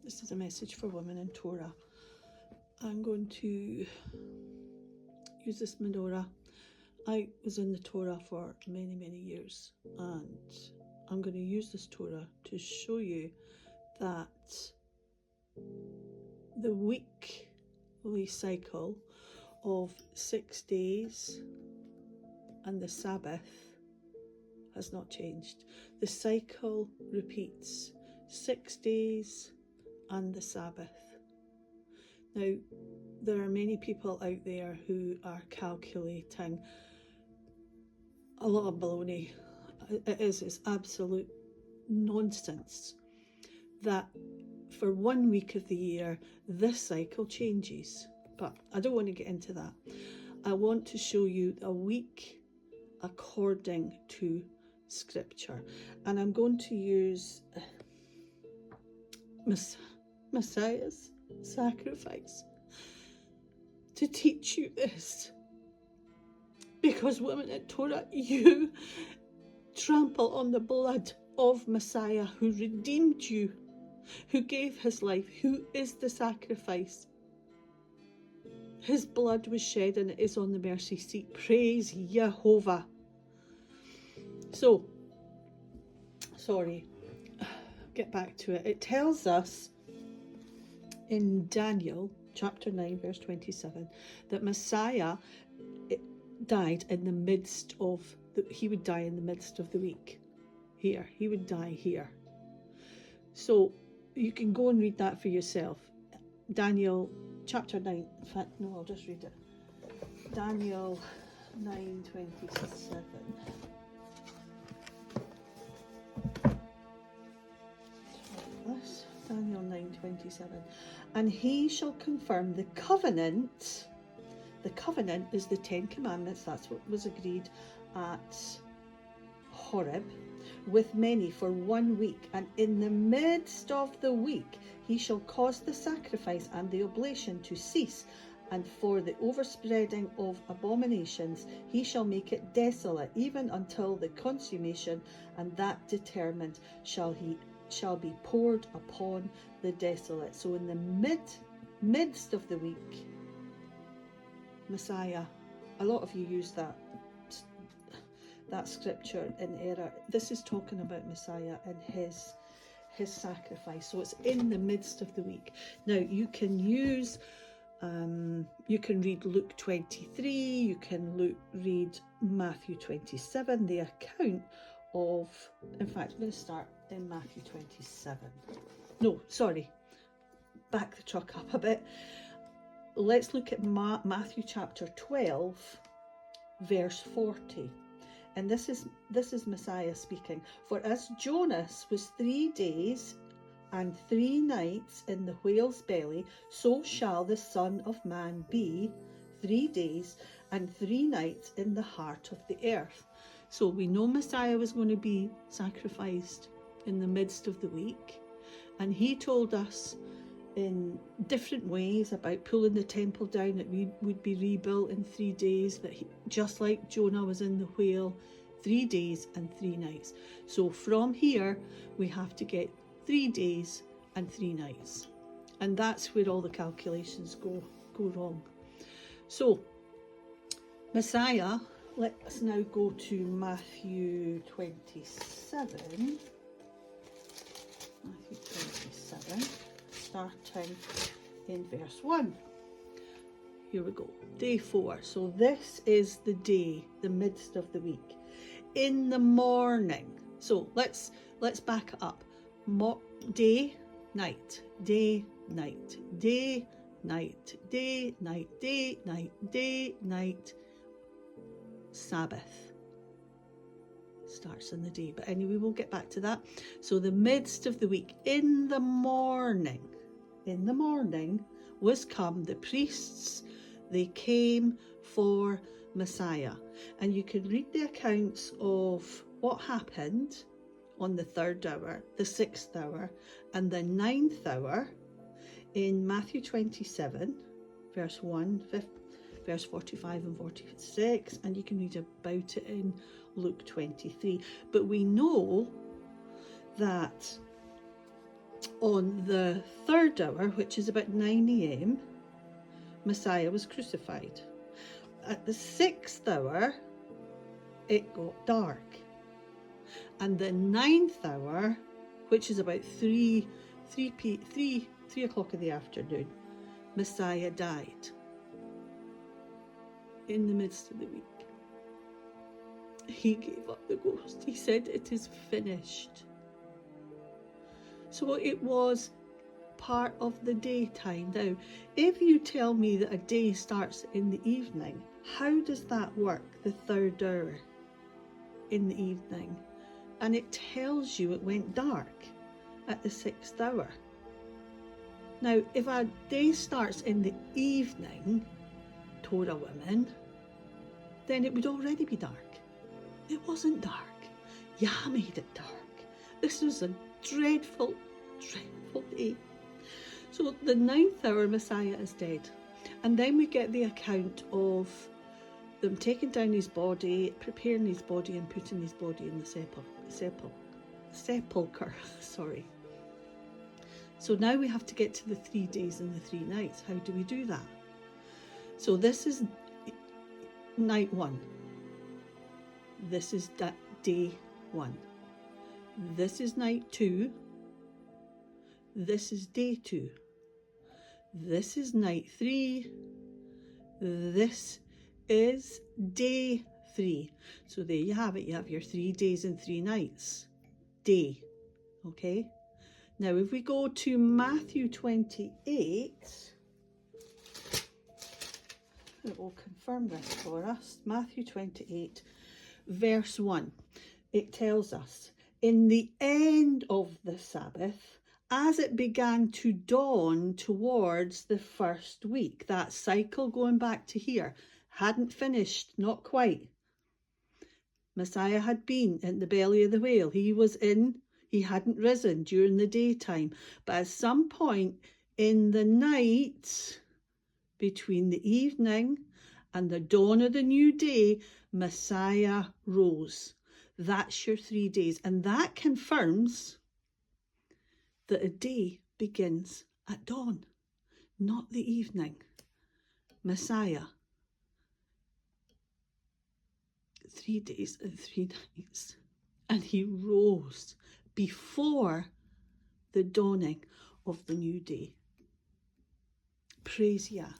This is a message for women in Torah. I'm going to use this menorah. I was in the Torah for many, many years, and I'm going to use this Torah to show you that the weekly cycle of 6 days and the Sabbath has not changed. The cycle repeats 6 days and the Sabbath. Now, there are many people out there who are calculating a lot of baloney. It's absolute nonsense that for 1 week of the year this cycle changes. But I don't want to get into that. I want to show you a week according to Scripture, and I'm going to use Messiah's sacrifice to teach you this, because women in Torah, you trample on the blood of Messiah, who redeemed you, who gave his life, who is the sacrifice. His blood was shed and it is on the mercy seat. Praise Jehovah. So, get back to it. It tells us in Daniel chapter 9 verse 27 that Messiah died in the midst of he would die in the midst of the week. Here, he would die here. So you can go and read that for yourself. Daniel chapter 9. In fact, no, I'll just read it. Daniel 9:27. Daniel 9:27. And he shall confirm the covenant. The covenant is the 10 Commandments. That's what was agreed at Horeb with many for 1 week. And in the midst of the week he shall cause the sacrifice and the oblation to cease. And for the overspreading of abominations he shall make it desolate, even until the consummation, and that determined shall be poured upon the desolate. So in the midst of the week, Messiah, a lot of you use that scripture in error. This is talking about Messiah and his sacrifice. So it's in the midst of the week. Now you can use you can read Luke 23, you can read Matthew 27, the account of, in fact, I'm going to start in Matthew 27. No, sorry, back the truck up a bit. Let's look at Matthew chapter 12, verse 40. And this is Messiah speaking. For as Jonas was 3 days and 3 nights in the whale's belly, so shall the Son of Man be 3 days and 3 nights in the heart of the earth. So we know Messiah was going to be sacrificed in the midst of the week, and he told us in different ways about pulling the temple down, that we would be rebuilt in 3 days, that just like Jonah was in the whale, 3 days and 3 nights. So from here we have to get 3 days and 3 nights, and that's where all the calculations go wrong. So Messiah, let's now go to Matthew 27. Matthew 27, starting in verse 1. Here we go. Day 4. So this is the day, the midst of the week. In the morning. So let's back it up. Day, night, day, night, day, night, day, night, day, night, day, night. Sabbath starts in the day, but anyway, we'll get back to that. So the midst of the week, in the morning was come the priests. They came for Messiah, and you can read the accounts of what happened on the 3rd hour, the 6th hour, and the 9th hour in Matthew 27, verse 1, verse 45 and 46, and you can read about it in Luke 23. But we know that on the third hour, which is about 9 a.m, Messiah was crucified. At the 6th hour, it got dark. And the 9th hour, which is about 3 o'clock in the afternoon, Messiah died in the midst of the week. He gave up the ghost. He said, "It is finished." So it was part of the daytime. Now, if you tell me that a day starts in the evening, how does that work, the third hour in the evening? And it tells you it went dark at the 6th hour. Now, if a day starts in the evening, Torah women, then it would already be dark. It wasn't dark. Yah made it dark. This was a dreadful, dreadful day. So the 9th hour, Messiah is dead. And then we get the account of them taking down his body, preparing his body and putting his body in the sepulchre. Sorry. So now we have to get to the 3 days and the 3 nights. How do we do that? So this is night 1. This is day 1. This is night 2. This is day 2. This is night 3. This is day 3. So there you have it. You have your 3 days and 3 nights. Day. Okay. Now if we go to Matthew 28, it will confirm this for us. Matthew 28, verse 1. It tells us, "In the end of the Sabbath, as it began to dawn towards the first week," that cycle going back to here, hadn't finished, not quite. Messiah had been in the belly of the whale. He hadn't risen during the daytime. But at some point in the night, between the evening and the dawn of the new day, Messiah rose. That's your 3 days. And that confirms that a day begins at dawn, not the evening. Messiah, 3 days and 3 nights. And he rose before the dawning of the new day. Praise Yah.